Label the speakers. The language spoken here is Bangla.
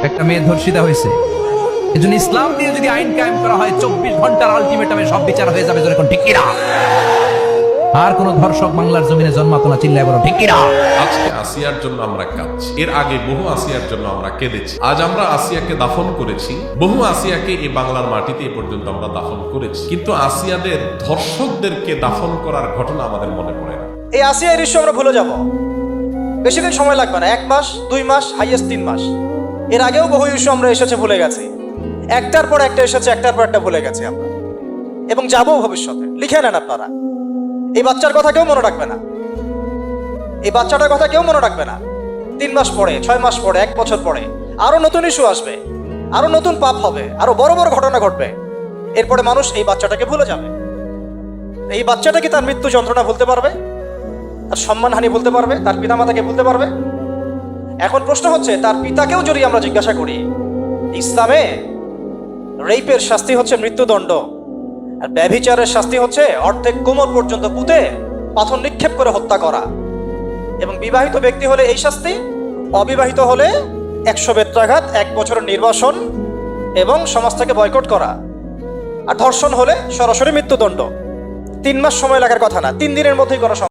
Speaker 1: একটা মেয়ে ধর্ষিতা হয়েছে, এজন্য ইসলাম দিয়ে যদি আইন কায়েম করা হয় 24 ঘন্টার আলটিমেটামে সব বিচার হয়ে যাবে। যেরকম ঠিক কিনা? আর কোন ধর্ষক বাংলার জমিনে জন্মাতো না, চিল্লায় বলো ঠিক কিনা?
Speaker 2: আজকে আসিয়ার জন্য আমরা কাঁদছি, এর আগে বহু আসিয়ার জন্য আমরা কেঁদেছি। আজ আমরা আসিয়াকে দাফন করেছি, বহু আসিয়াকে এই বাংলার মাটিতে এ পর্যন্ত আমরা দাফন করেছি, কিন্তু আসিয়াদের ধর্ষকদেরকে দাফন করার ঘটনা আমাদের মনে পড়ে না।
Speaker 3: এই আসিয়ার ইস্যু আমরা ভুলে যাব, বেশি দিন সময় লাগবে না, 1 মাস 2 মাস হাইয়েস্ট 3 মাস। এর আগেও বহু ইস্যু আমরা এসেছে ভুলে গেছি, একটার পর একটা এসেছে, একটার পর একটা ভুলে গেছি আমরা, এবং যাবো ভবিষ্যতে। লিখে নেন আপনারা, এই বাচ্চার কথা কেউ মনে রাখবে না, এই বাচ্চাটার কথা কেউ মনে রাখবে না। 3 মাস পরে, 6 মাস পরে, 1 বছর পরে আরো নতুন ইস্যু আসবে, আরো নতুন পাপ হবে, আরো বড় বড় ঘটনা ঘটবে। এরপরে মানুষ এই বাচ্চাটাকে ভুলে যাবে। এই বাচ্চাটা কি তার মৃত্যু যন্ত্রণা ভুলতে পারবে? তার সম্মানহানি ভুলতে পারবে? তার পিতামাতাকে ভুলতে পারবে? এখন প্রশ্ন হচ্ছে, তার পিতাকেও যদি আমরা জিজ্ঞাসা করি, ইসলামে রেপের শাস্তি হচ্ছে মৃত্যুদণ্ড, আর ব্যভিচারের শাস্তি হচ্ছে অর্ধেক কোমর পর্যন্ত পুঁতে পাথর নিক্ষেপ করে হত্যা করা, এবং বিবাহিত ব্যক্তি হলে এই শাস্তি, অবিবাহিত হলে 100 বেত্রাঘাত, 1 বছরের নির্বাসন এবং সমাজ থেকে বয়কট করা, আর ধর্ষণ হলে সরাসরি মৃত্যুদণ্ড। 3 মাস সময় লাগার কথা না, 3 দিনের মধ্যেই করা সম্ভব।